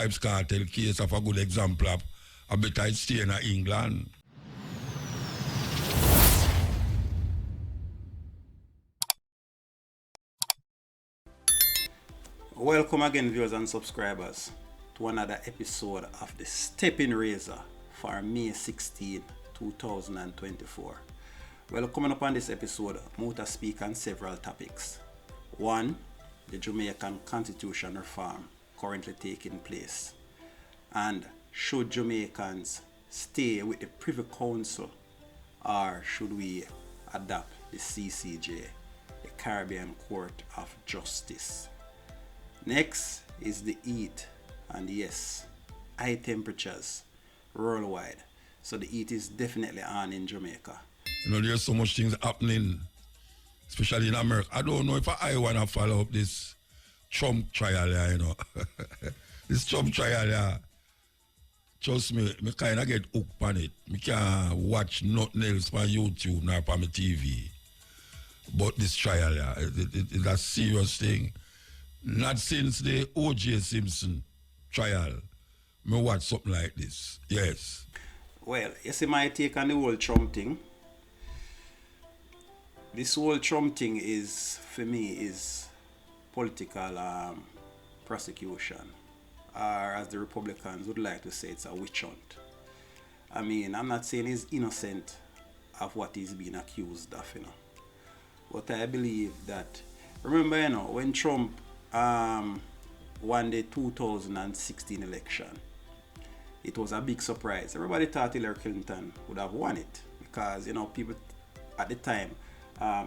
Vibes Cartel case of a good example of a better stay in England. Welcome again, viewers and subscribers, to another episode of the Stepping Razor for May 16, 2024. Well, coming up on this episode, Muta speak on several topics. One, the Jamaican constitution reform currently taking place, and should Jamaicans stay with the Privy Council or should we adopt the CCJ, the Caribbean Court of Justice? Next is the heat, and yes, high temperatures worldwide. So the heat is definitely on in Jamaica. You know, there's so much things happening, especially in America. I don't know if I want to follow up this Trump trial, you know. This Trump trial, trust me, I kind of get hooked on it. I can't watch nothing else on YouTube nor on my TV. But this trial, it's a serious thing. Not since the O.J. Simpson trial, I watch something like this. Yes. Well, you see my take on the whole Trump thing. This whole Trump thing is, for me, is political prosecution. Or as the Republicans would like to say, it's a witch hunt. I mean, I'm not saying he's innocent of what he's being accused of, you know. But I believe that, remember, you know, when Trump won the 2016 election, it was a big surprise. Everybody thought Hillary Clinton would have won it because, you know, people at the time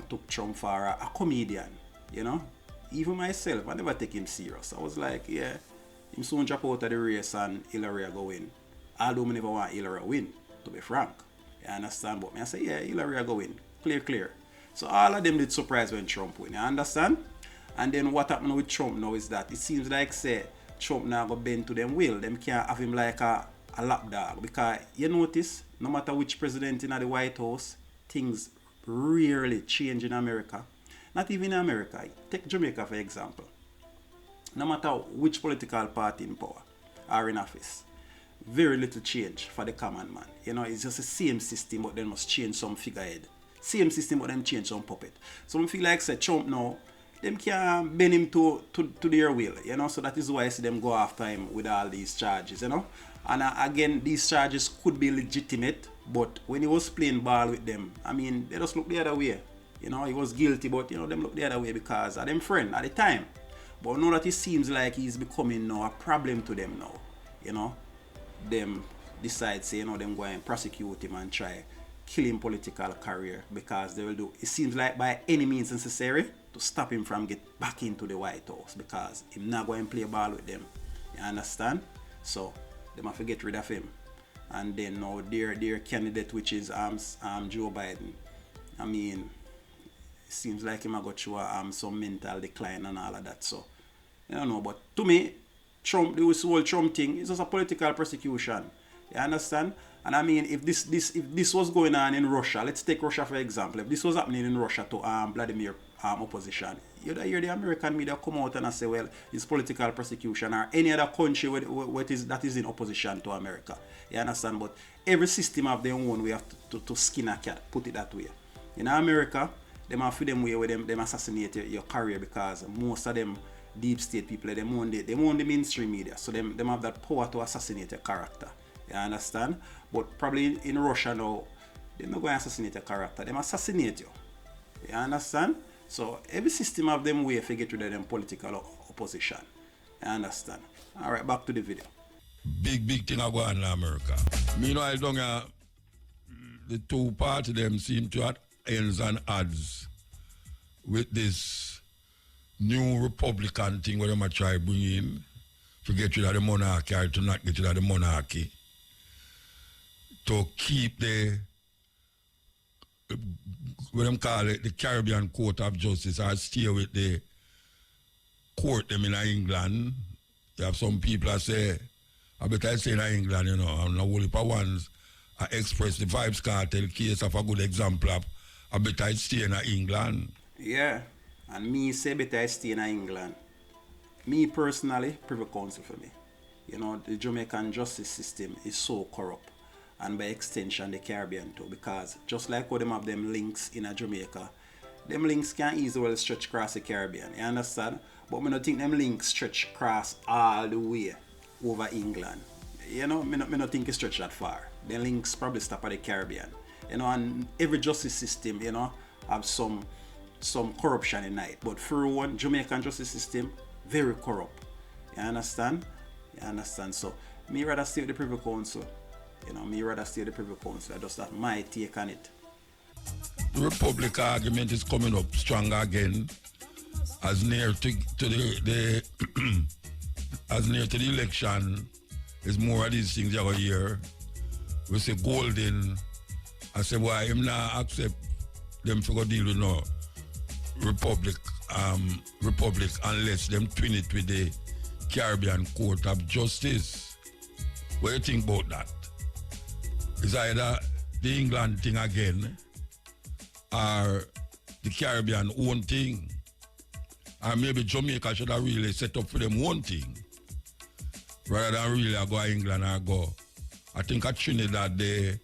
took Trump for a comedian, you know. Even myself, I never take him serious. I was like, yeah, him soon drop out of the race and Hillary will go win. Although I never want Hillary to win, to be frank. You understand? But me, I say, yeah, Hillary will go win. Clear. So all of them did surprise when Trump win. You understand? And then what happened with Trump now is that it seems like, say, Trump now go bend to them will. Them can't have him like a lapdog. Because you notice, no matter which president in the White House, things rarely change in America. Not even in America. Take Jamaica for example. No matter which political party in power are in office, very little change for the common man. You know, it's just the same system, but they must change some figurehead. Same system, but them change some puppet. So I feel like, say, Trump now, them can't bend him to their will, you know, so that is why I see them go after him with all these charges, you know. And again, these charges could be legitimate, but when he was playing ball with them, I mean, they just look the other way. You know, he was guilty, but, you know, them look the other way because of them friend at the time. But now that it seems like he's becoming now a problem to them now, you know, them decide, say, you know, them go and prosecute him and try kill him political career because they will do, it seems like by any means necessary to stop him from get back into the White House because he's not going to play ball with them. You understand? So they have to get rid of him. And then now their candidate, which is Joe Biden, I mean, it seems like he might go through some mental decline and all of that. So I don't know, but to me, Trump, this whole Trump thing is just a political persecution. You understand? And I mean, if this was going on in Russia, let's take Russia for example. If this was happening in Russia to Vladimir opposition, you'd hear the American media come out and say, well, it's political persecution, or any other country that is in opposition to America. You understand? But every system have their own way to skin a cat, put it that way. In America, them have them way where them assassinate your career because most of them deep state people, them own the mainstream media. So them have that power to assassinate your character. You understand? But probably in Russia now, they're not going to assassinate your character. They assassinate you. You understand? So every system have them way to get rid of them political opposition. You understand? Alright, back to the video. Big thing I go on in America. Meanwhile, the two parties them seem to have ends and odds with this new Republican thing where they might try bring in to get rid of the monarchy or to not get rid of the monarchy. To keep what them call it, the Caribbean Court of Justice, or stay with the court them in England. You have some people that say, I better say in England, you know, and the whole heap of ones I express the Vibes Cartel case of a good example of I better stay in England. Yeah, and me say better stay in England. Me personally, Privy Council for me. You know, the Jamaican justice system is so corrupt, and by extension the Caribbean too, because just like how them have them links in a Jamaica, them links can easily well stretch across the Caribbean. You understand? But I don't think them links stretch across all the way over England. You know, I don't think it stretch that far. The links probably stop at the Caribbean. You know, and every justice system, you know, have some corruption in it. But for one, Jamaican justice system, very corrupt. You understand? You understand? So, me rather stay with the Privy Council. You know, me rather stay with the Privy Council. That's just my take on it. The Republic argument is coming up stronger again as near to the as near to the election. There's more of these things over here. We say Golden. I say why him not accept them to go deal with no Republic unless them twin it with the Caribbean Court of Justice. What do you think about that? Is either the England thing again or the Caribbean own thing? Or maybe Jamaica should have really set up for them one thing rather than really go to England or go. I think at Trinidad the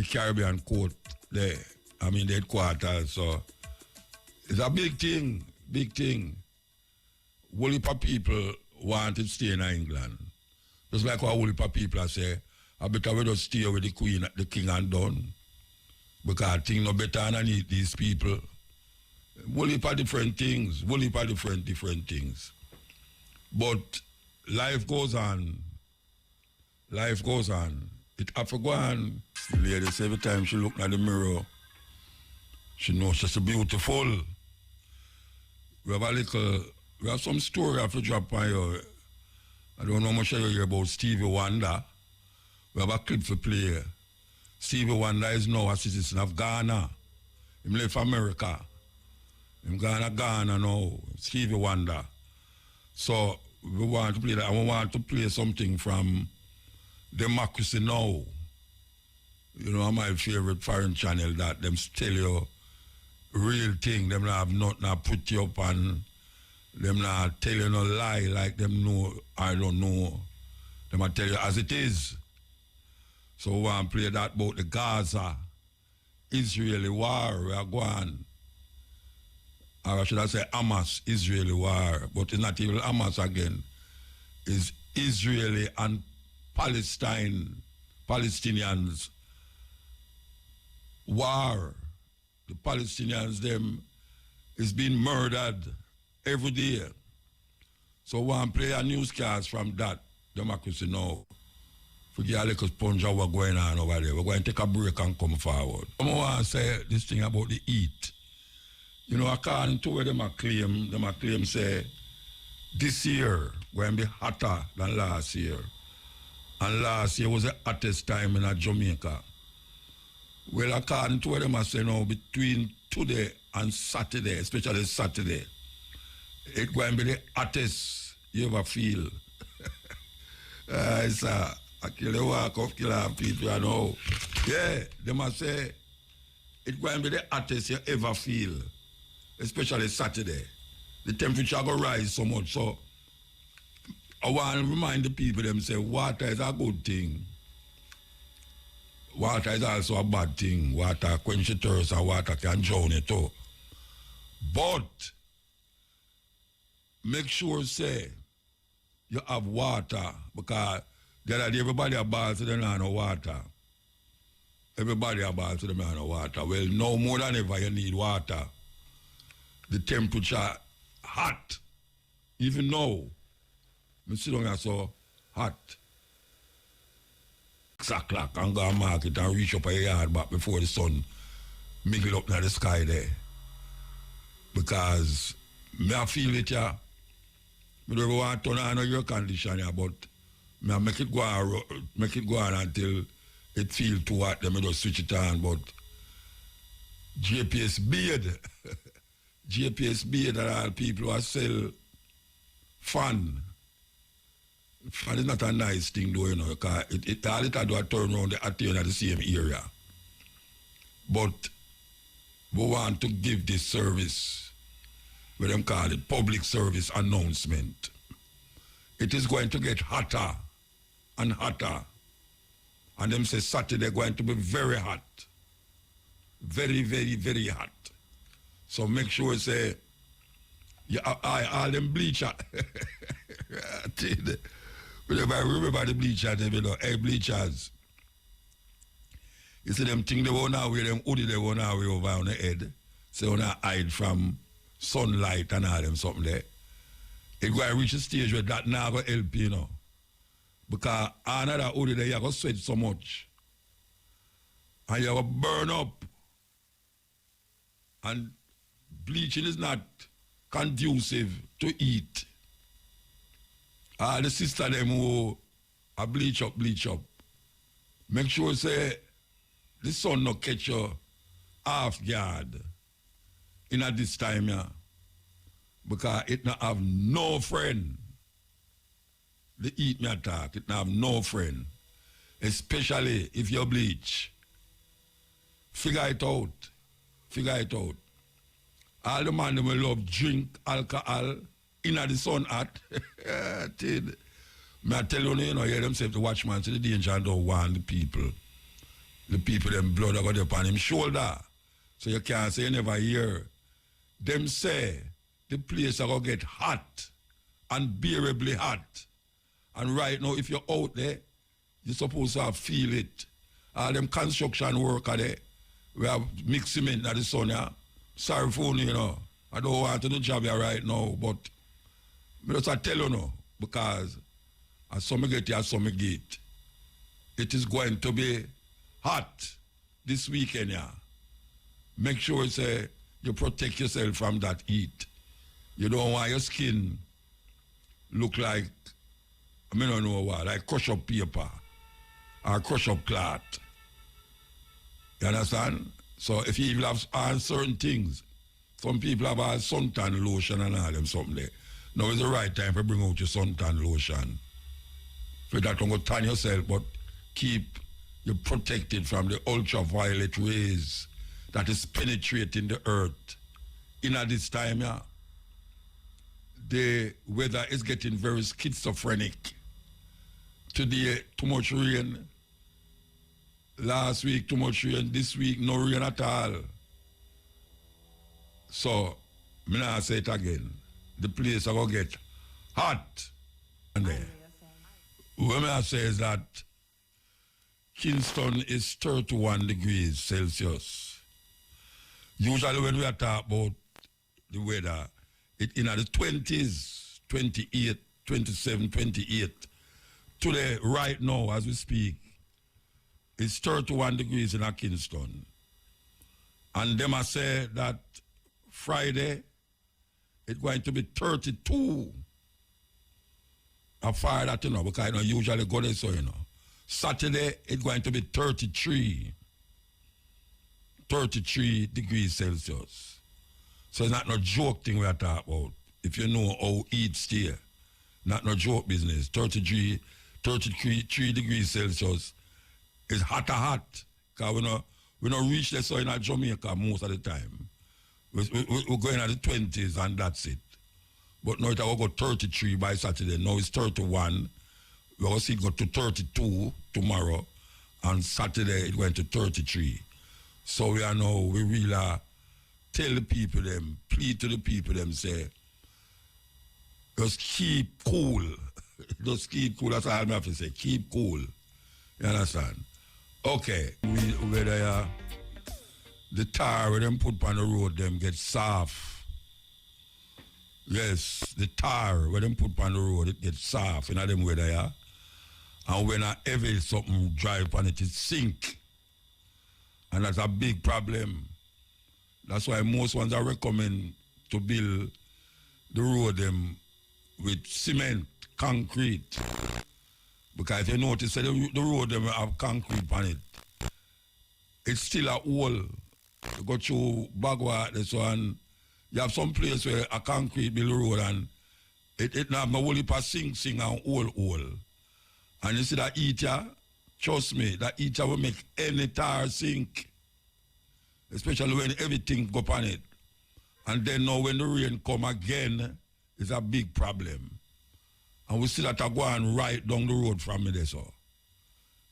Caribbean Court there, I mean the headquarters, so it's a big thing. Whole heap of people want to stay in England. Just like what whole heap of people say, I better we just stay with the Queen, the King and done. Because things no better underneath these people. Whole heap of different things, different things. But life goes on. It have to go on. The lady say every time she look at the mirror, she knows she's beautiful. We have some story I have to drop on you. I don't know much you hear about Stevie Wonder. We have a clip to play. Stevie Wonder is now a citizen of Ghana. He left America. He's Ghana now. Stevie Wonder. So we want to play that. I want to play something from Democracy Now. You know, my favorite foreign channel that them tell you real thing. Them not have nothing put you up and them not tell you no lie like them know I don't know. Them a tell you as it is. So we want to play that about the Gaza, Israeli war we are going. Or should I say Hamas, Israeli war. But it's not even Hamas again. It's Israeli and Palestinians war. The Palestinians, them, is being murdered every day. So we want to play a newscast from that, Democracy Now. Forget a little sponge of what's going on over there. We're going to take a break and come forward. I want to say this thing about the heat. You know, according to where them a claim say, this year going to be hotter than last year. And last year was the hottest time in Jamaica. Well, according to what them say now, between today and Saturday, especially Saturday, it's going to be the hottest you ever feel. It's a kill the walk of killer people, you know. Yeah, they must say it's going to be the hottest you ever feel, especially Saturday. The temperature will rise so much, so I want to remind the people them say water is a good thing. Water is also a bad thing. Water quench the thirst and water can drown it too. But make sure say you have water because the other day everybody have balls to them and no water. Everybody have balls to them and no water. Well, no more than ever you need water. The temperature hot. Even now, I sit down here so hot. 6 o'clock and go to market and reach up a yard back before the sun mingle up in the sky there. Because I feel it here. I don't want to turn on your condition here, but I make it go on until it feels too hot, then I just switch it on. But JPS beard, JPS beard are all people who sell fan. Fan is not a nice thing though, you know, because all it do a turn around the attain at the same area. But we want to give this service, what them call it, public service announcement. It is going to get hotter and hotter. And them say Saturday going to be very hot. Very, very, very hot. So make sure say, all them bleacher. Remember the bleachers, you know, air bleachers. You see them thing they want to wear, them hoodie they want to wear over on the head. So they want to hide from sunlight and all them something there. It go reach a stage where that now go help, you know. Because another hoodie there, you go sweat so much. And you go burn up. And bleaching is not conducive to eat. The sister them who are bleach up. Make sure say the sun not catch you half guard in at this time, yeah. Because it not have no friend. The eat me attack, it not have no friend. Especially if you bleach. Figure it out. All the man them will love drink alcohol in the sun hot. I tell you, you hear themselves the watchman to the danger and don't want the people. The people them blood got upon him shoulder. So you can't say you never hear. Them say the place are gonna get hot, unbearably hot. And right now, if you're out there, you're supposed to feel it. All them construction worker there, we have mixed cement in the sun, yeah. Sorry for you, you know. I don't want to do the job here right now, but I just tell you no, because as some get here, some get. It is going to be hot this weekend, yeah. Make sure say you protect yourself from that heat. You don't want your skin look like, I don't know what, like crush up paper or crush up cloth. You understand? So if you even have on certain things, some people have all suntan lotion and all them something there. Now is the right time to bring out your suntan lotion. So that don't go tan yourself, but keep you protected from the ultraviolet rays that is penetrating the earth. In at this time, yeah, the weather is getting very schizophrenic. Today, too much rain. Last week, too much rain. This week, no rain at all. So, I'm not say it again. The place are going to get hot. And then, what I say is that Kingston is 31 degrees Celsius. Usually when we are talking about the weather, it in the 20s, 28, 27, 28. Today, right now, as we speak, it's 31 degrees in Kingston. And them I say that Friday, it's going to be 32. I fire that, you know, because I don't usually go there, so, you know. Saturday, it's going to be 33. 33 degrees Celsius. So it's not no joke thing we are talking about. If you know how heat stay, not no joke business. 33 degrees Celsius is hot. Because we don't reach the soil in Jamaica most of the time. We're going at the 20s and that's it. But now it will go 33 by Saturday. Now it's 31. We're going to see it go to 32 tomorrow. And Saturday it went to 33. So we really tell the people them, plead to the people them, say, just keep cool. Just keep cool. That's all I have to say. Keep cool. You understand? Okay. Whether the tar where them put on the road, them get soft. Yes, the tar where them put on the road, it gets soft. You know them weather, yeah? And when a heavy something drive on it, it sink. And that's a big problem. That's why most ones I recommend to build the road them with cement, concrete. Because if you notice that the road them have concrete on it, it's still a hole. You go through Bagua, this one. You have some place where a concrete build road and it not have no whole heap of sing and hole. And you see that heater, trust me, that heater will make any tar sink. Especially when everything go on it. And then now when the rain come again, it's a big problem. And we see that I go on right down the road from me there, so.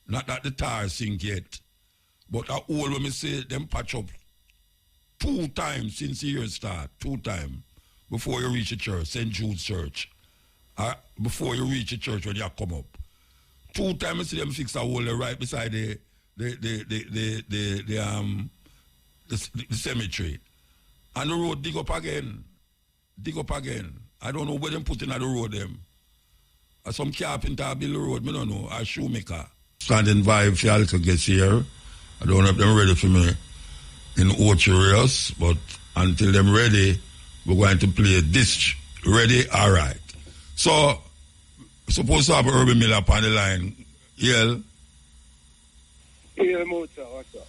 Not that the tire sink yet. But I all when me say them patch up 2 times since the year start. 2 times. Before you reach the church, St. Jude's Church. Before you reach the church when you come up. 2 times I see them fix a hole right beside the cemetery. And the road dig up again. Dig up again. I don't know where them put in the road them. Some carpenter build the road, I don't know, or shoemaker. Standing vibe for y'all to get here. I don't know if they're ready for me in Ocherios, but until them ready, we're going to play this. Ready? All right. So, supposed to have Urban Miller up on the line. Yell. Yeah, Mota, what's up?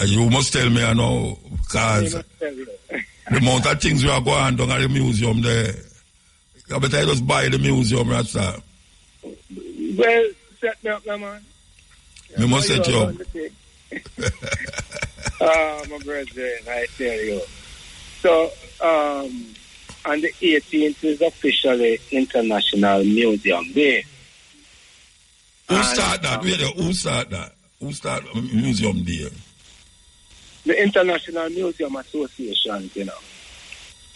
You must tell me, I know, because the amount of things we are going down at the museum there. I better just buy the museum, Rasta. Well, set me up, man. Me must set you up. My brother, I tell you. So, on the 18th is officially International Museum Day. Who start that? Who start that? Who start Museum Day? The International Museum Association, you know.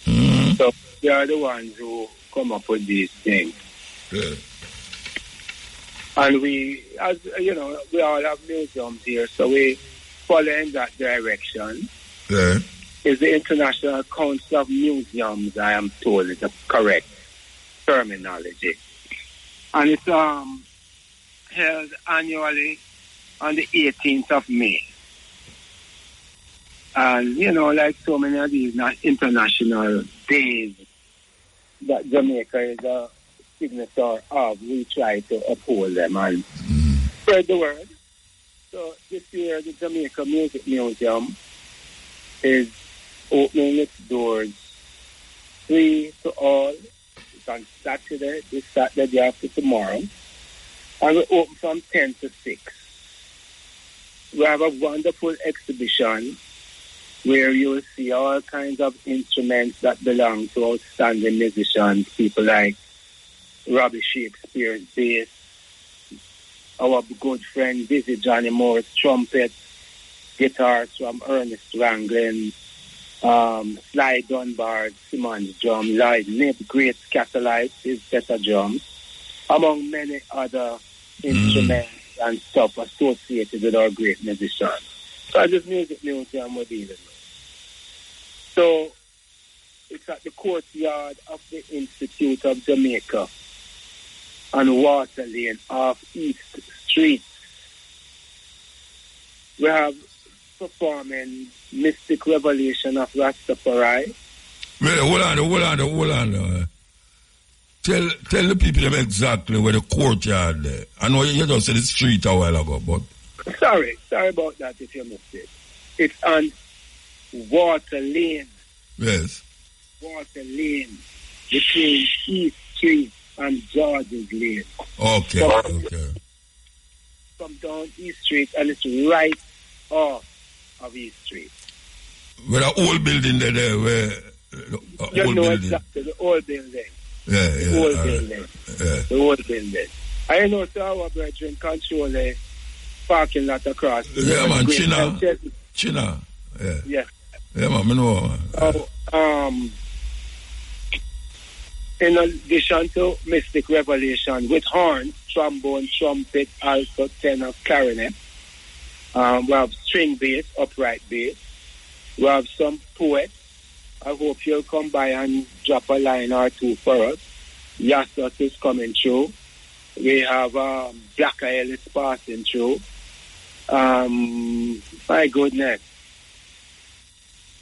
Mm-hmm. So, they are the ones who come up with these things. Yeah. And we, as you know, we all have museums here, so we follow in that direction. Yeah. Is the International Council of Museums, I am told, is the correct terminology. And it's held annually on the 18th of May. And, you know, like so many of these international days that Jamaica is a signature of, we try to uphold them and spread the word. So this year, the Jamaica Music Museum is opening its doors free to all. It's on Saturday, this Saturday day after tomorrow. And we open from 10 to 6. We have a wonderful exhibition where you will see all kinds of instruments that belong to outstanding musicians, people like Robbie Shakespeare's bass, our good friend Busy Johnny Moore's trumpet, guitars from Ernest Ranglin, Sly Dunbar, Simon's drum, Lloyd Nib, Great Scatterlight, his better drums, among many other instruments and stuff associated with our great musicians. So this music museum we're dealing with. So it's at the courtyard of the Institute of Jamaica on Water Lane off East Street. We have performing Mystic Revelation of Rastafari. Well, hold on. Tell the people them exactly where the courtyard there. I know you just said the street a while ago, but... Sorry about that if you missed it. It's on Water Lane. Yes. Water Lane between East Street and George's Lane. Okay. Come down East Street and it's right off of East Street. Where the old building there where... You know exactly, the old building. Yeah. The old building. I know so our brethren control the parking lot across. Yeah, man, China. Yeah. Yeah. Yeah, man, I know, man. In addition to Mystic Revelation with horns, trombone, trumpet, alto, tenor, clarinet, we have string bass, upright bass. We have some poets. I hope you'll come by and drop a line or two for us. Yassos is coming through. We have Black Ellis passing through. My goodness.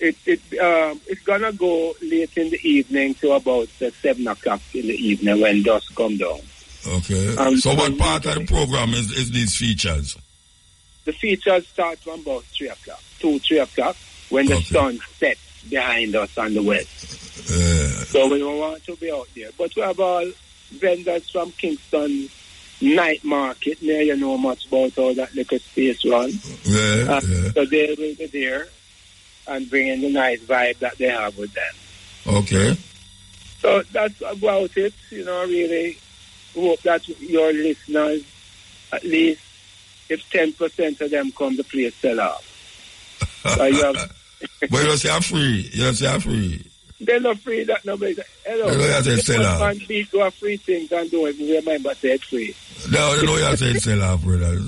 It's gonna go late in the evening to about 7 o'clock in the evening when dusk come down. Okay. So what part of the program is these features? The features start from about 3 o'clock, 3 o'clock, when the sun sets behind us on the west. So we don't want to be out there. But we have all vendors from Kingston Night Market. Now you know much about how that little space runs. So they will be there and bringing the nice vibe that they have with them. Okay. So that's about it. You know, really hope that your listeners, at least if 10% of them come, the place sell off. So you have but you say I'm free. You say I'm free. They're not free that nobody. Hello. You say sell off. Man beat to a free things and don't even remember say it's free. No, you know you say sell off, brother.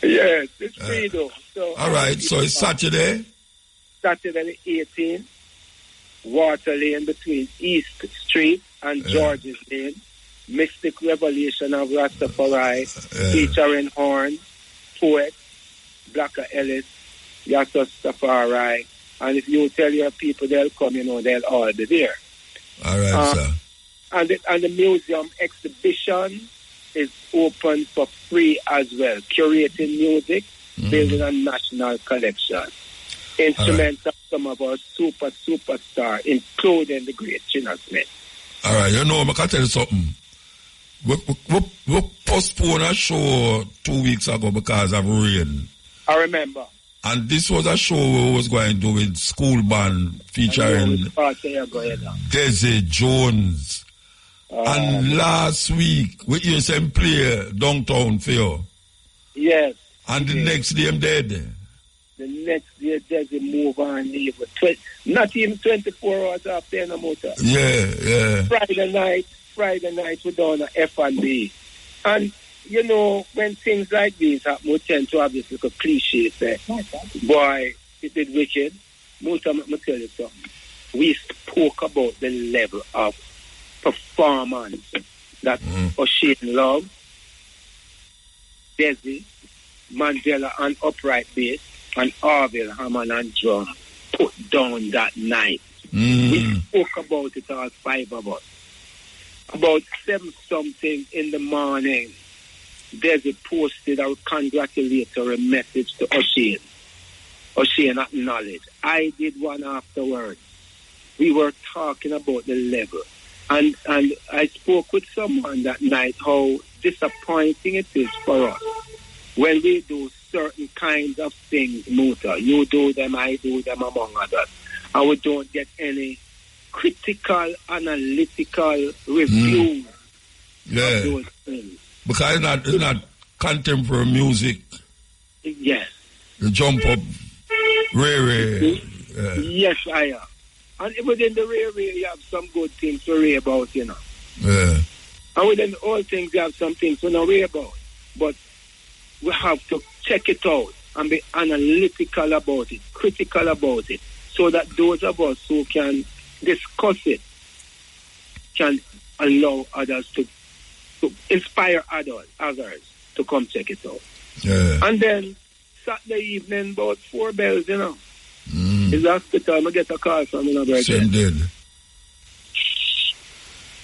Yes, it's free though. So all right, so it's Saturday. Saturday the 18th, Water Lane between East Street and George's Lane. Mystic Revelation of Rastafari, featuring Horn, Poet, Blacker Ellis, Yasa Safari. And if you tell your people they'll come, you know, they'll all be there. All right, sir. And the museum exhibition is open for free as well. Curating music, building a national collection. Instruments of some of our superstars, including the great Chinna Smith. All right, you know, I can tell you something. We postponed a show 2 weeks ago because of rain. I remember. And this was a show we was going to do with school band featuring Desi Jones. And last week, we used to play Downtown Fair. Yes. And the next day, I'm dead. The next day, Desi move on, leave. Not even 24 hours after no motor. Yeah. Friday night, we done a F&B. And you know, when things like these happen, we tend to have this little cliche say, boy, it did wicked. Most of them, tell you something. We spoke about the level of performance that O'Shane Love, Desi, Mandela and upright bass, and Arville, Hammond and drum put down that night. We spoke about it, all five of us. About 7-something in the morning, Desi posted a congratulatory message to O'Shane. O'Shane acknowledged. I did one afterwards. We were talking about the level. And I spoke with someone that night how disappointing it is for us when we do certain kinds of things, Muta. You do them, I do them, among others. And we don't get any critical, analytical review of those things. Because it's not contemporary music. Yes. The jump up, Ray. Yes, I am. And within the Ray, you have some good things to read about, you know. Yeah. And within all things, you have some things to not read about. But we have to check it out and be analytical about it, critical about it, so that those of us who can discuss it can allow others to inspire others to come check it out. Yeah. And then Saturday evening, about 4 bells, you know. It's hospital. I get a call from another guy. Same did.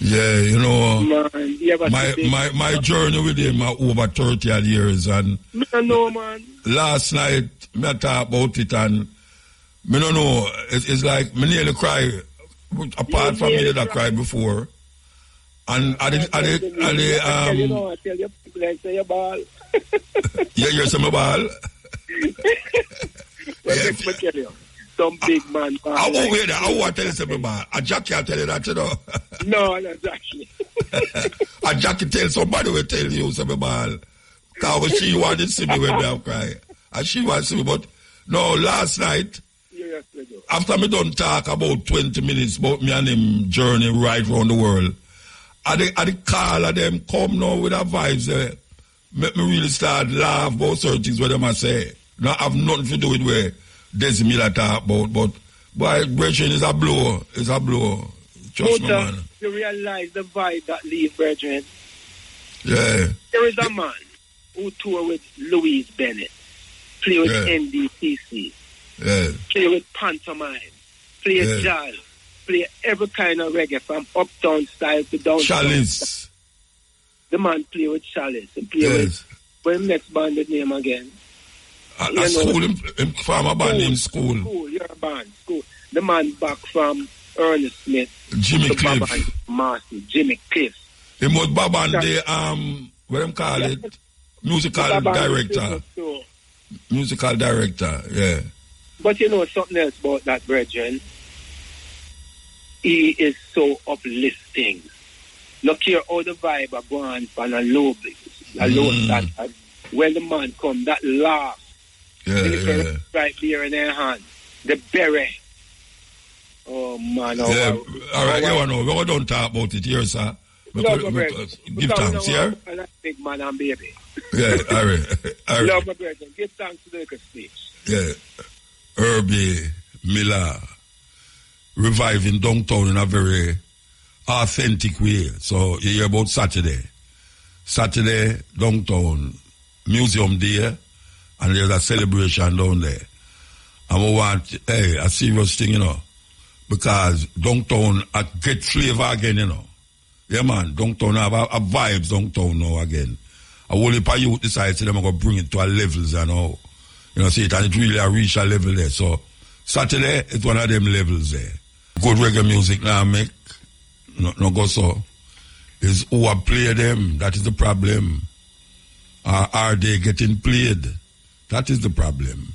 Yeah, you know, man, my journey with him over 30 odd years, and I know, man. Last night I talk about it, and I don't know. It's like me nearly cry. Apart from me that I cried before. And I you know, I tell you, people like say you ball. Yeah, you're some ball. Well, let me tell you, some big man. I won't wait. I want to tell you something about. A Jackie will tell you that, you know. No, not exactly. A Jackie tell somebody will tell you something about. Because she wanted to see me when I cry. And she wanted to see me, but no, last night, after me done talk about 20 minutes about me and him journey right around the world, I the call of them come now with a vibes there. Make me really start laugh about certain things what them I say. Now have nothing to do with where Desi Miller talk about, but boy, Brethren is a blow. It's a blow. Trust me, man. You realize the vibe that leave Brethren? Yeah. There is a man who toured with Louise Bennett, play with NDTC, play with pantomime, play jazz, play every kind of reggae from uptown style to downtown. Chalice. The man play with Chalice and play with when next banded name again. School, him from a band named School. School, your band, School. The man back from Ernest Smith. Jimmy Cliff. Marcy, Jimmy Cliff. He was Baban the what them call it? Musical director. Musical director, yeah. But you know something else about that, Brethren? he is so uplifting. Look here how the vibe are going on a low that when the man come, that laugh. Yeah. Right there in their hand. The berry. Oh man. All right, you know, we don't talk about it here, sir. Give thanks, yeah? I like big man and baby. Yeah, all right. Love my brother. Give thanks to the speech. Yeah. Herbie Miller reviving downtown in a very authentic way. So you hear about Saturday. Saturday, downtown, museum there, and there's a celebration down there. And we want, a serious thing, you know, because downtown get flavor again, you know. Yeah, man, downtown have a vibes downtown now again. A whole heap of youth decide they're going to bring it to a levels, you know. You know, see it, and it really reach a level there. So, Saturday, it's one of them levels there. Good reggae music now make, no go so. Is who are play them, that is the problem. Are they getting played? That is the problem.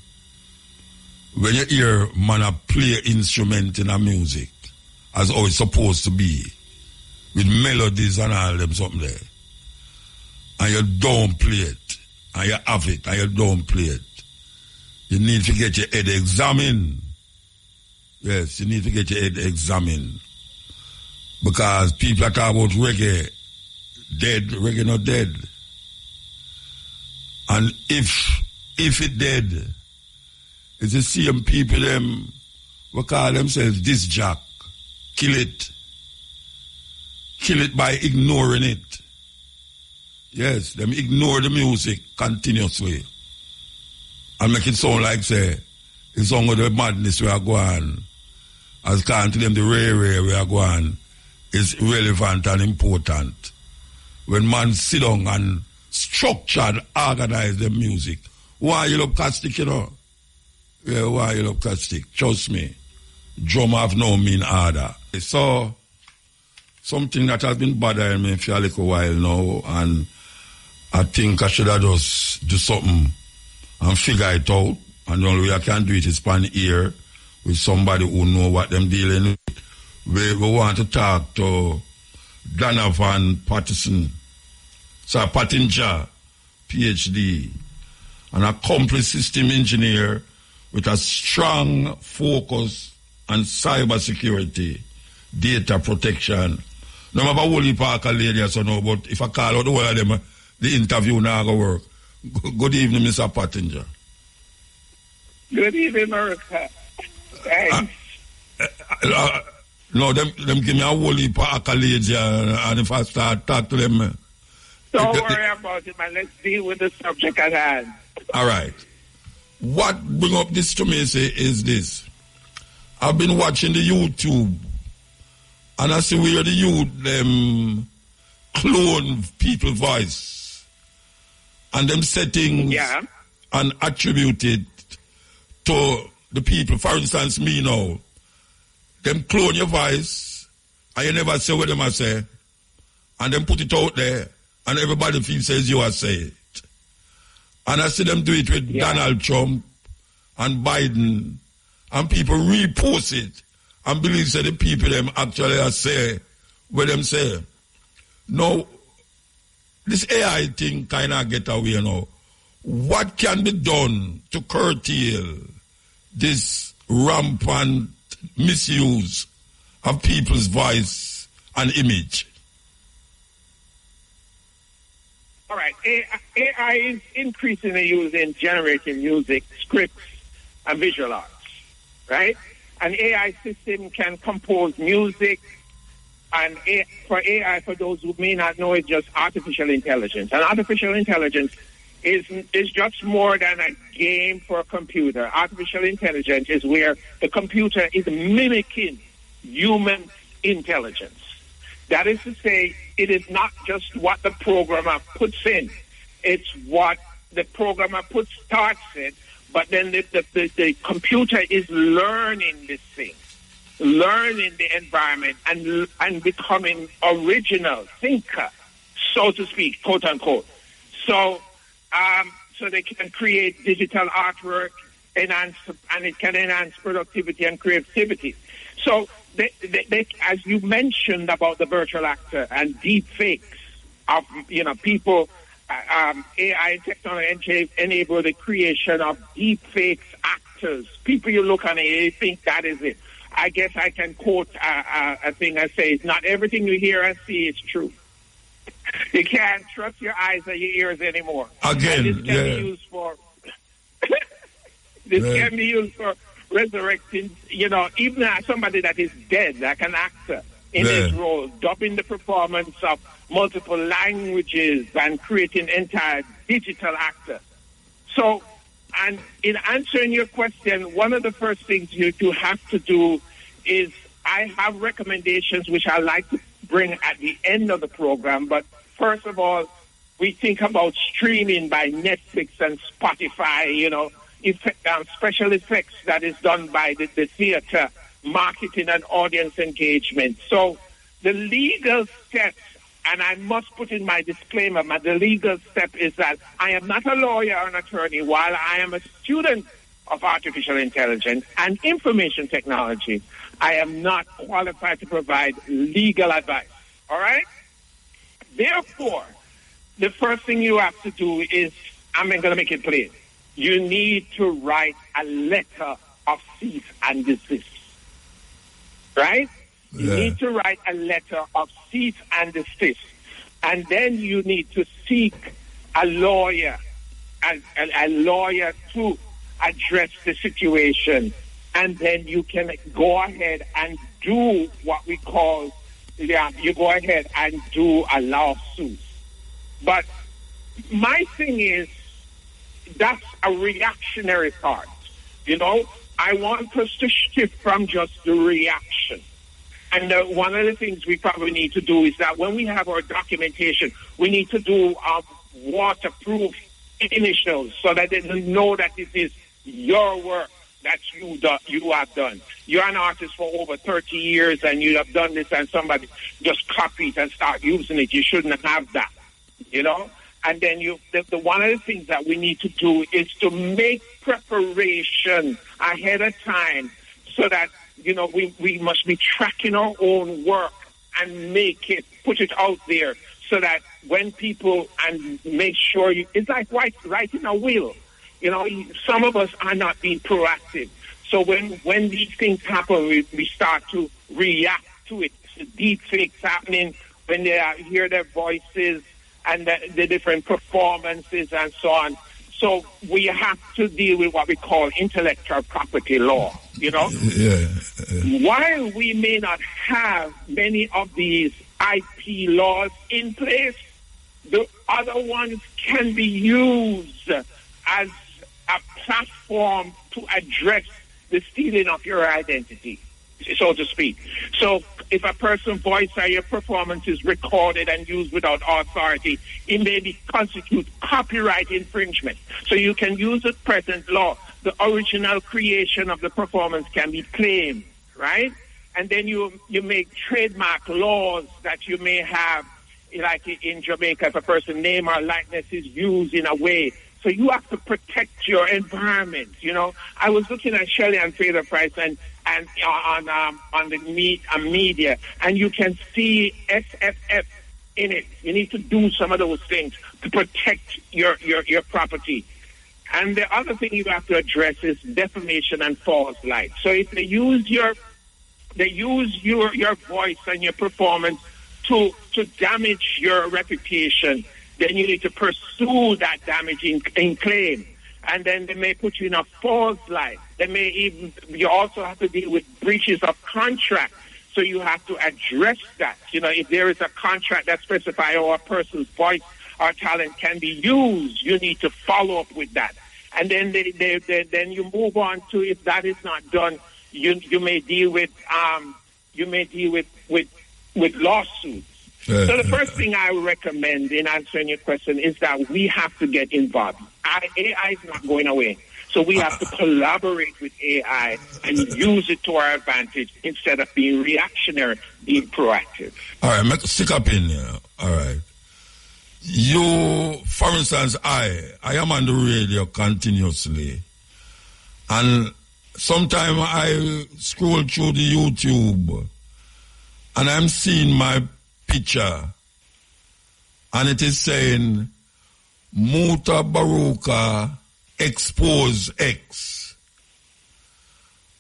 When you hear man play instrument in a music, as how it's supposed to be, with melodies and all them something there, and you don't play it, and you have it, and you don't play it, you need to get your head examined. Yes, you need to get your head examined. Because people are talking about reggae dead, reggae not dead. And if it dead, it's the same people them we call themselves this jack. Kill it. Kill it by ignoring it. Yes, them ignore the music continuously. And make it sound like say it's on the madness we are going. As calling to them the rare we are going is relevant and important. When man sit down and structured, organize the music. Why you love castic, you know? Yeah, why you love castic? Trust me. Drum have no mean order. So, something that has been bothering me for a little while now, and I think I should have just do something and figure it out. And the only way I can do it is span ear with somebody who know what them dealing with. We want to talk to Donovan Patterson, Sir Pattinger, PhD, an accomplished system engineer with a strong focus on cyber security, data protection. No matter what you park a lady or so no, but if I call out the one of them, the interview now go work. Good evening, Mr. Pattinger. Good evening, America. Thanks. No, them give me a whole heap of accolades, and if I start talk to them... Don't worry about it, man. Let's deal with the subject at hand. All right. What bring up this to me is this. I've been watching the YouTube, and I see where the youth them clone people's voice, and them settings and attribute it to the people. For instance, me now. Them clone your voice, and you never say what them I say, and then put it out there, and everybody feels says you are say it. And I see them do it with Donald Trump and Biden, and people repost it and believe that the people them actually are say what them say. Now, this AI thing kind of get away now. What can be done to curtail this rampant misuse of people's voice and image? All right. AI is increasingly used in generating music, scripts, and visual arts, right? An AI system can compose music, and for AI, for those who may not know, it's just artificial intelligence. And artificial intelligence is just more than a game for a computer. Artificial intelligence is where the computer is mimicking human intelligence. That is to say, it is not just what the programmer puts in. It's what the programmer starts in, but then the computer is learning this thing, learning the environment, and becoming original thinker, so to speak, quote unquote. So they can create digital artwork, and it can enhance productivity and creativity. So as you mentioned about the virtual actor and deep fakes of, people, AI technology enable the creation of deep fakes actors. People you look on it, they think that is it. I guess I can quote a thing I say, not everything you hear and see is true. You can't trust your eyes or your ears anymore. Again, and this can be used for can be used for resurrecting, even somebody that is dead, like an actor in his role, dubbing the performance of multiple languages and creating entire digital actor. So, and in answering your question, one of the first things you have to do is, I have recommendations which I like to bring at the end of the program, but first of all, we think about streaming by Netflix and Spotify, special effects that is done by the theater, marketing and audience engagement. So the legal steps, and I must put in my disclaimer, the legal step is that I am not a lawyer or an attorney. While I am a student of artificial intelligence and information technology, I am not qualified to provide legal advice. All right? Therefore, the first thing you have to do is, I'm going to make it plain. You need to write a letter of cease and desist. Right? You need to write a letter of cease and desist. And then you need to seek a lawyer, a lawyer to address the situation. And then you can go ahead and do what we call, you go ahead and do a lawsuit. But my thing is, that's a reactionary part. I want us to shift from just the reaction. And one of the things we probably need to do is that when we have our documentation, we need to do waterproof initials so that they know that this is your work that you have done. You're an artist for over 30 years and you have done this, and somebody just copy it and start using it. You shouldn't have that, And then the one of the things that we need to do is to make preparation ahead of time so that, we must be tracking our own work and put it out there so that when people, and make sure it's like writing a will. Some of us are not being proactive. So when these things happen, we start to react to it. Deep fakes happening when they hear their voices and the different performances and so on. So we have to deal with what we call intellectual property law, While we may not have many of these IP laws in place, the other ones can be used as a platform to address the stealing of your identity, so to speak. So if a person's voice or your performance is recorded and used without authority, it may constitute copyright infringement. So you can use the present law. The original creation of the performance can be claimed, right? And then you make trademark laws that you may have, like in Jamaica, if a person's name or likeness is used in a way. So you have to protect your environment, I was looking at Shelley and Fraser Price and on the media, and you can see SFF in it. You need to do some of those things to protect your property. And the other thing you have to address is defamation and false light. So if they use your voice and your performance to damage your reputation, then you need to pursue that damaging claim. And then they may put you in a false light. You also have to deal with breaches of contract. So you have to address that. If there is a contract that specifies how a person's voice or talent can be used, you need to follow up with that. And then then you move on to, if that is not done, you may deal with lawsuits. So the first thing I would recommend in answering your question is that we have to get involved. AI is not going away. So we have to collaborate with AI and use it to our advantage instead of being reactionary, being proactive. All right, stick up in here. All right. You, for instance, I am on the radio continuously. And Sometimes I scroll through the YouTube and I'm seeing my picture and it is saying Mutabaruka expose X.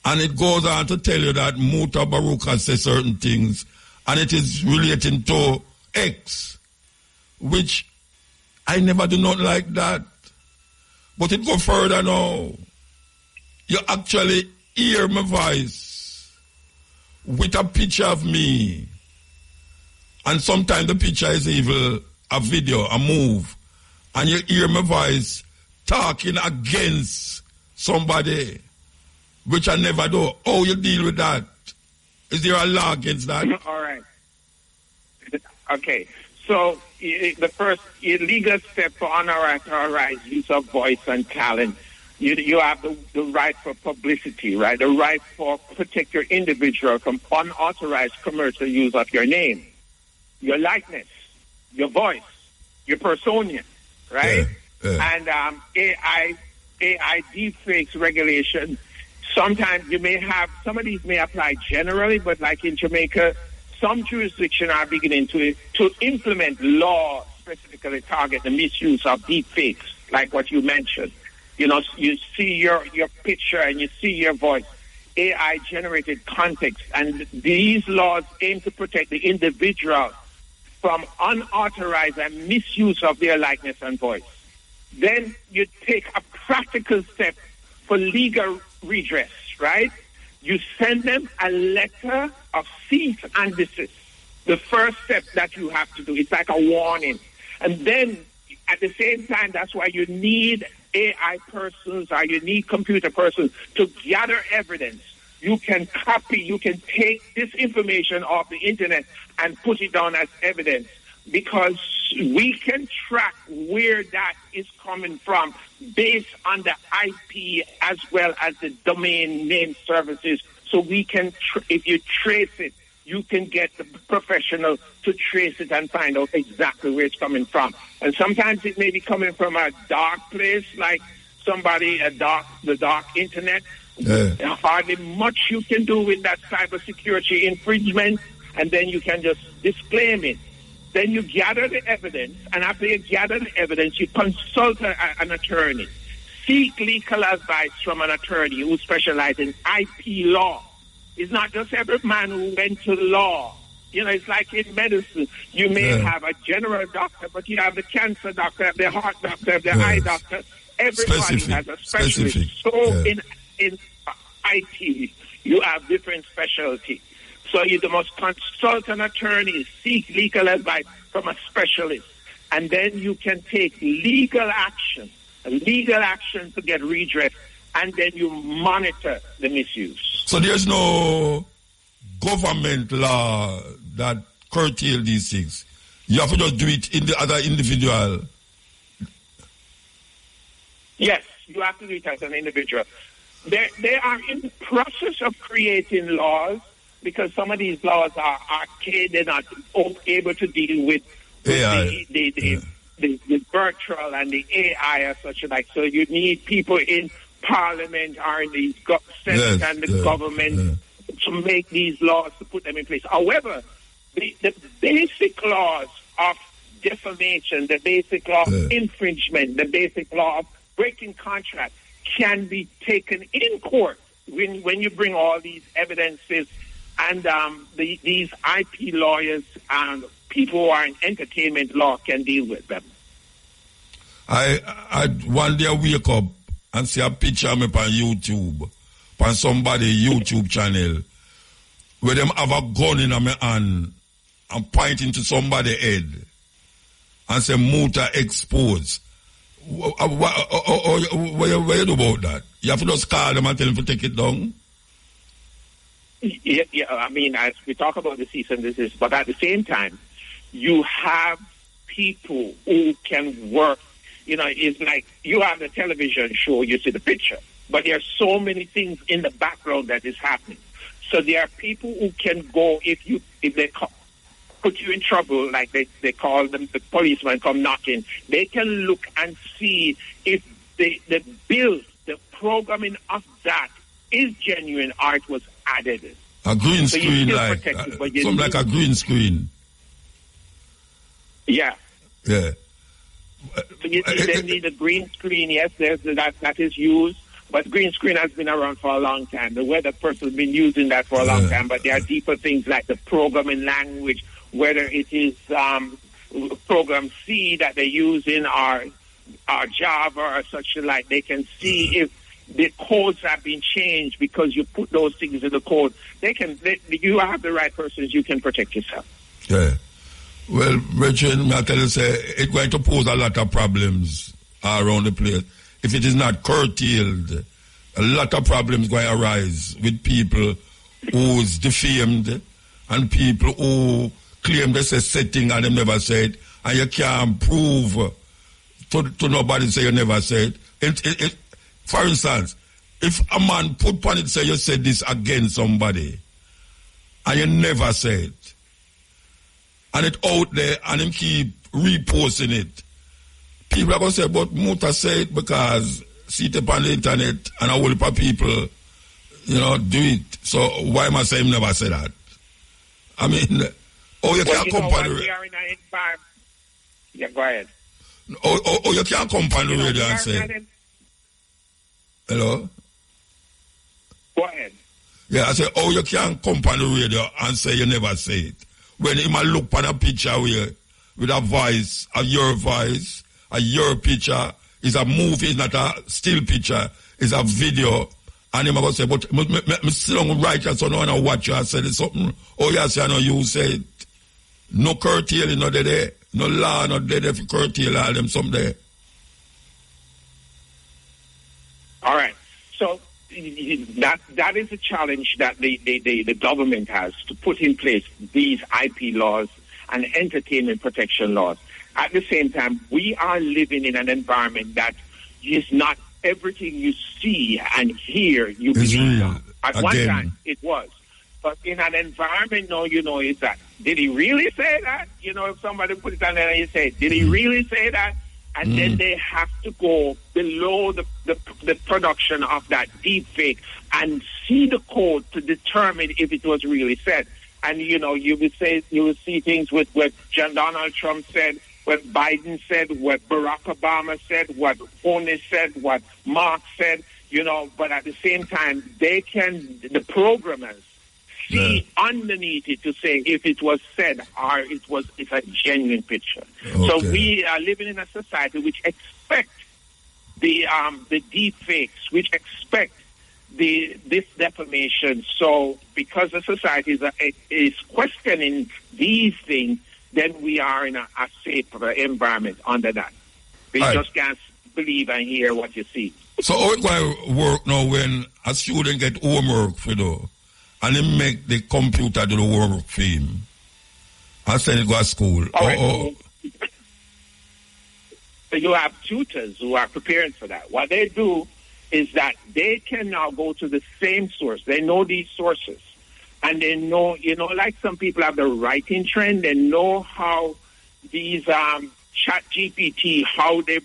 And it goes on to tell you that Mutabaruka says certain things and it is relating to X, which I never do not like that. But it go further now. You actually hear my voice with a picture of me. And sometimes the picture is even a video, a move. And you hear my voice talking against somebody, which I never do. How you deal with that? Is there a law against that? All right. Okay. So the first illegal step for unauthorized use of voice and talent, you have the right for publicity, right? The right for protect your individual from unauthorized commercial use of your name, your likeness, your voice, your persona, right? And AI deepfakes regulation. Sometimes you may have, some of these may apply generally, but like in Jamaica, some jurisdictions are beginning to implement law specifically target the misuse of deepfakes, like what you mentioned. You know, you see your picture and you see your voice, AI-generated context, and these laws aim to protect the individual from unauthorized and misuse of their likeness and voice. Then you take a practical step for legal redress, right? You send them a letter of cease and desist. The first step that you have to do, it's like a warning. And then at the same time, that's why you need AI persons or you need computer persons to gather evidence. You can copy, you can take this information off the internet and put it down as evidence, because we can track where that is coming from based on the IP as well as the domain name services. So we can, if you trace it, you can get the professional to trace it and find out exactly where it's coming from. And sometimes it may be coming from a dark place, like the dark internet. There's hardly much you can do with that cybersecurity infringement, and then you can just disclaim it. Then you gather the evidence, and after you gather the evidence, you consult an attorney. Seek legal advice from an attorney who specializes in IP law. It's not just every man who went to law. You know, it's like in medicine. You may have a general doctor, but you have the cancer doctor, the heart doctor, the eye doctor. Everybody has a specialist. So in IT, you have different specialties. So you must consult an attorney, seek legal advice from a specialist, and then you can take legal action to get redress, and then you monitor the misuse. So there's no government law that curtail these things. You have to just do it in the other individual. Yes, you have to do it as an individual. They are in the process of creating laws, because some of these laws are archaic. They're not able to deal with the virtual and the AI as such. Like, so you need people in Parliament or in the Senate and the government to make these laws, to put them in place. However, the basic laws of defamation, the basic law of infringement, the basic law of breaking contract can be taken in court when you bring all these evidences. And these IP lawyers and people who are in entertainment law can deal with them. I one day wake up and see a picture of me on YouTube, on somebody YouTube channel, where them have a gun in my hand and pointing to somebody's head and say, Muta expose. What you do about that? You have to just call them and tell them to take it down? Yeah, I mean, as we talk about the cease and desist, but at the same time, you have people who can work. You know, it's like you have the television show, you see the picture, but there are so many things in the background that is happening. So there are people who can go, if they put you in trouble, like they call them, the policeman come knocking, they can look and see if the programming of that is genuine art was added. A green So screen, you still like protect it, but you something like a green screen. Yeah. Yeah. So you need a green screen, yes, that is used. But green screen has been around for a long time. The weather person has been using that for a long time. But there are deeper things like the programming language, whether it is program C that they use in our Java or such like. They can see if the codes have been changed because you put those things in the code. You have the right persons. You can protect yourself. Yeah. Well, Richard, I tell you, say, it's going to pose a lot of problems around the place. If it is not curtailed, a lot of problems going to arise with people who's defamed and people who claim they say setting and they never said, and you can't prove to nobody say you never said. For instance, if a man put on it say you said this against somebody and you never said, and it out there and him keep reposting it, people are going to say, but Muta said it because see it up on the internet and a whole heap of people, do it. So why must I never say that? I mean, you can't compare it. Yeah, go ahead. You can't compare the radio and say, hello? Go ahead. Yeah, I say, you can't compare the radio and say you never say it. When he might look on a picture with a voice, your voice, your picture, is a movie, it's not a still picture, it's a video. And he might say, but I'm still righteous, so no one watch you and say something. Oh, yes, I know you said. No curtailing, no there. No law, no there for curtail all them someday. All right. So that is a challenge that the government has to put in place these IP laws and entertainment protection laws. At the same time, we are living in an environment that is not everything you see and hear you believe on. At one time, it was. But in an environment now, is that, did he really say that? If somebody put it on there and you say, did he really say that? And then they have to go below the production of that deep fake and see the code to determine if it was really said. And, you will see things with what John Donald Trump said, what Biden said, what Barack Obama said, what Horner said, what Mark said, but at the same time, the programmers, see underneath it to say if it was said or it's a genuine picture. Okay. So we are living in a society which expect the deep fakes, which expect this defamation. So because the society is questioning these things, then we are in a safer environment under that. We just can't believe and hear what you see. So how it going to work now when a student get homework for though? And he make the computer do the work for him. And send it go to school. So you have tutors who are preparing for that. What they do is that they can now go to the same source. They know these sources. And they know, like some people have the writing trend, they know how these chat GPT, how they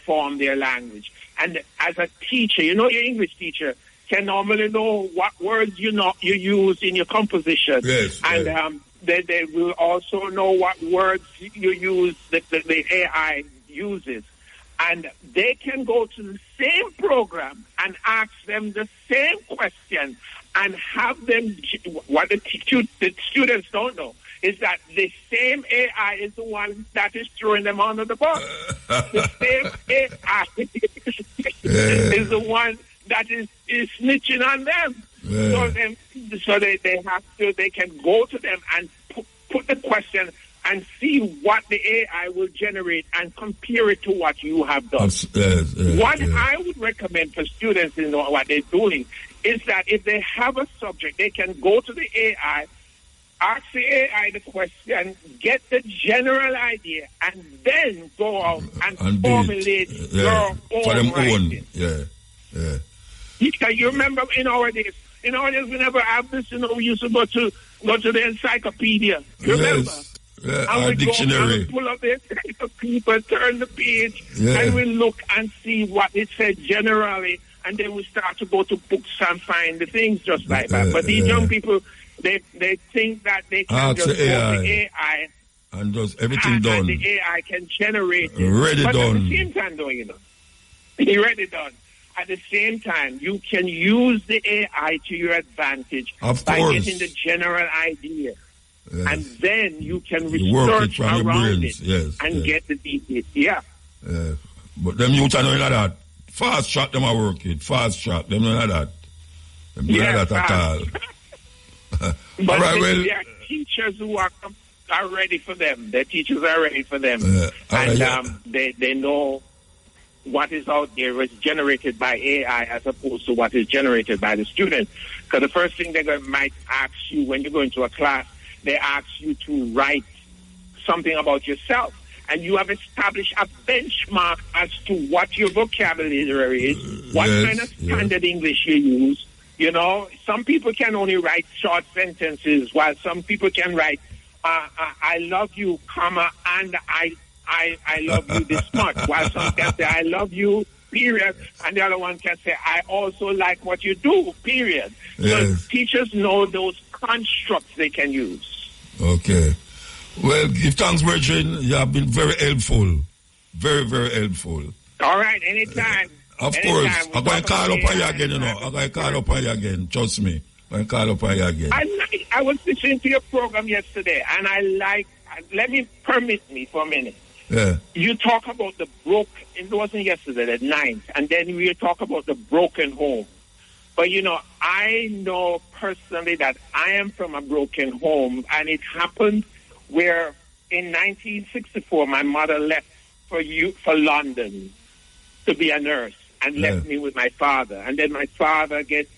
form their language. And as a teacher, your English teacher can normally know what words you use in your composition. Yes, and they will also know what words you use that the AI uses. And they can go to the same program and ask them the same question and have them, what the students don't know is that the same AI is the one that is throwing them under the bus. The same AI is the one that is snitching on them. So they can go to them and put the question and see what the AI will generate and compare it to what you have done. I would recommend for students in what they're doing is that if they have a subject, they can go to the AI, ask the AI the question, get the general idea, and then go out and formulate your own writing. You remember in our days we never have this, we used to go to the encyclopedia. Remember? And we dictionary. Pull up the encyclopedia, turn the page, and we look and see what it said generally, and then we start to go to books and find the things just like that. But these young people, they think that they can just go to AI and just everything done. And the AI can generate it. Ready but done. At the same time, though, you know, ready done. At the same time, you can use the AI to your advantage by getting the general idea. Yes. And then you can research around it and get the details. Yeah. But them youth are not like that. Fast track them are working. Fast track them not like that. Them not like that at all. But there are teachers who are ready for them. The teachers are ready for them. And they know what is out there is generated by AI as opposed to what is generated by the students. Because the first thing they might ask you when you go into a class, they ask you to write something about yourself. And you have established a benchmark as to what your vocabulary is, what kind of standard English you use. You know, some people can only write short sentences, while some people can write, I love you, comma, and I love you this much. While some can say, I love you, period. And the other one can say, I also like what you do, period. So teachers know those constructs they can use. Okay. Well, give thanks, brethren. You have been very helpful. Very, very helpful. All right, anytime. Of course. I'm going to call up on you again, you know. I'm going to call up on you again. Trust me. I'm going to call up on you again. I was listening to your program yesterday, and permit me for a minute. Yeah. You talk about the it wasn't yesterday, the 9th, and then we talk about the broken home. But, you know, I know personally that I am from a broken home, and it happened where in 1964 my mother left for London to be a nurse and left me with my father. And then my father gets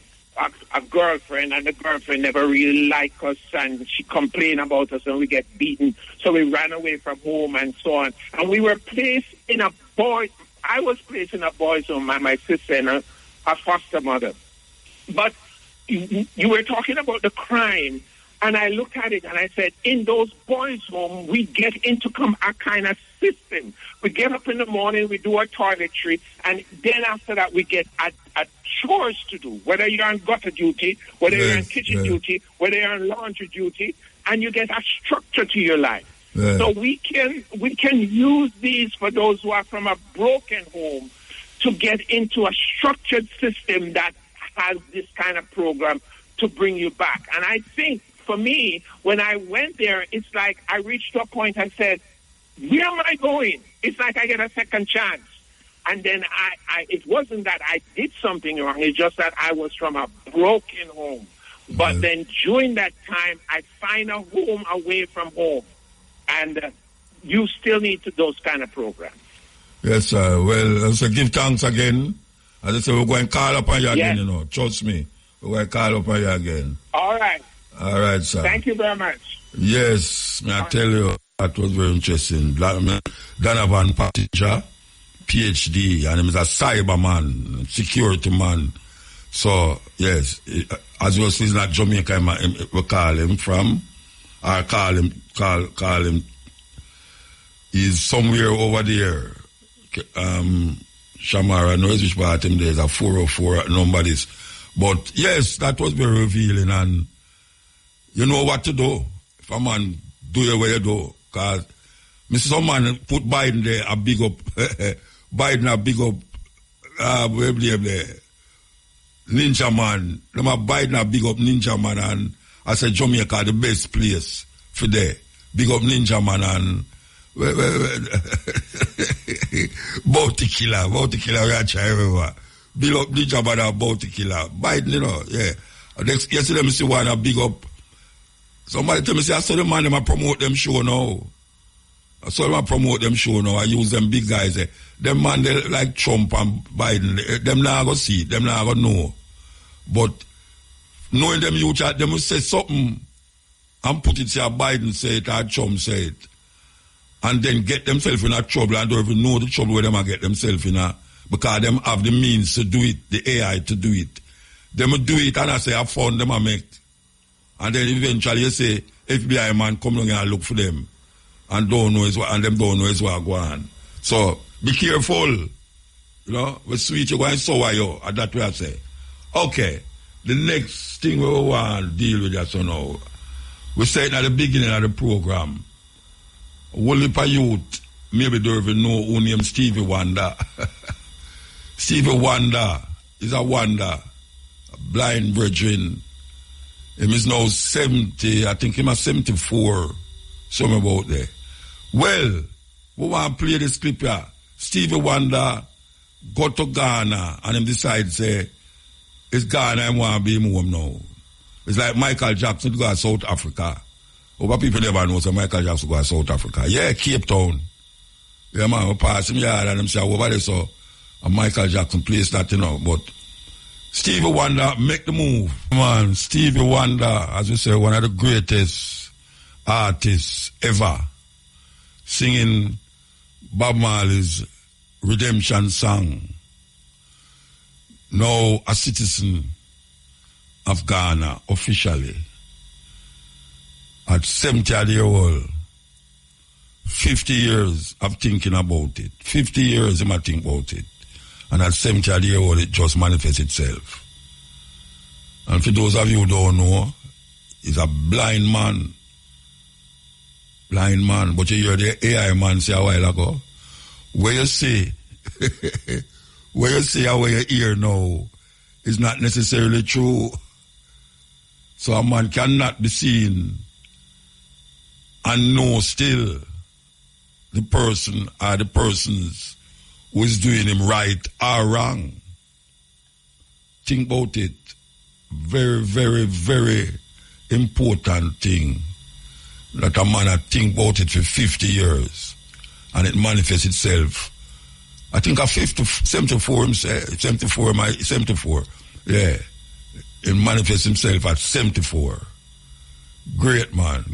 a girlfriend, and the girlfriend never really liked us, and she complained about us, and we get beaten. So we ran away from home and so on. And we were placed in I was placed in a boys' home by my sister and her foster mother. But you were talking about the crime, and I looked at it and I said, in those boys' home, we get into a kind of system. We get up in the morning, we do our toiletry, and then after that we get a chores to do, whether you're on gutter duty, whether you're on kitchen duty, whether you're on laundry duty, and you get a structure to your life. So we can use these for those who are from a broken home to get into a structured system that has this kind of program to bring you back. And I think for me, when I went there, it's like I reached a point and said, where am I going? It's like I get a second chance. And then it wasn't that I did something wrong. It's just that I was from a broken home. But then during that time, I find a home away from home. And you still need those kind of programs. Yes, sir. Well, so give thanks again. As I say, we're going to call upon you again, you know. Trust me. We're going to call upon you again. All right. All right, sir. Thank you very much. Yes, I tell you, that was very interesting. Donovan Patija, PhD, and he's a cyberman, security man. So, yes, as well as he's not Jamaica, we call him from, or call him, he's somewhere over there. Shamara knows which part him there is a 404 number this. But, yes, that was very revealing, and you know what to do. If a man do the way you do, because Mr. Man put Biden there, a big up, Biden a big up, Ninja Man. Biden a big up Ninja Man, and I said Jamaica the best place for there. Big up Ninja Man and Bounty Killer, we are trying everywhere. Big up Ninja Man and Bounty Killer. Biden, you know, yeah. Yesterday, I see one a big up. Somebody tell me, say, I saw the man, them promote them show now. I saw them promote them show now. I use them big guys. Them man, they like Trump and Biden. Them not going to see. Them not going to know. But knowing them, you chat, them will say something and put it here, Biden say it or Trump say it. And then get themselves in a trouble and don't even know the trouble where them get themselves in a, because them have the means to do it, the AI to do it. Them will do it and I say, I found them I make. And then eventually you say, FBI man come along and look for them. And them don't know is what go on. So be careful. You know, we sweet you going sour you, and that's what I say. Okay, the next thing we want to deal with that so now, we said at the beginning of the program, whole heap of youth maybe don't even know who named Stevie Wonder. Stevie Wonder is a wonder, a blind virgin. Him is now 70, I think him is 74, something about there. Well, we want to play this clip here. Stevie Wonder go to Ghana and him decide say, it's Ghana and want to be him home now. It's like Michael Jackson to go to South Africa. Over people never know so Michael Jackson go to South Africa. Yeah, Cape Town. Yeah, man, we pass him yard and him say, over there so a Michael Jackson place that, you know, but Stevie Wonder make the move. Man, Stevie Wonder, as we say, one of the greatest artists ever, singing Bob Marley's Redemption song. Now a citizen of Ghana officially at 70 years old. 50 years of thinking about it. 50 years he might think about it. And at 70 years old it just manifests itself. And for those of you who don't know, he's a blind man. Blind man. But you hear the AI man say a while ago, where you see, where you see and where you hear now is not necessarily true. So a man cannot be seen and know still the person or the persons who is doing him right or wrong. Think about it. Very, very, very important thing that a man think about it for 50 years and it manifests itself. I think at 74, 74. Yeah. It manifests himself at 74. Great man.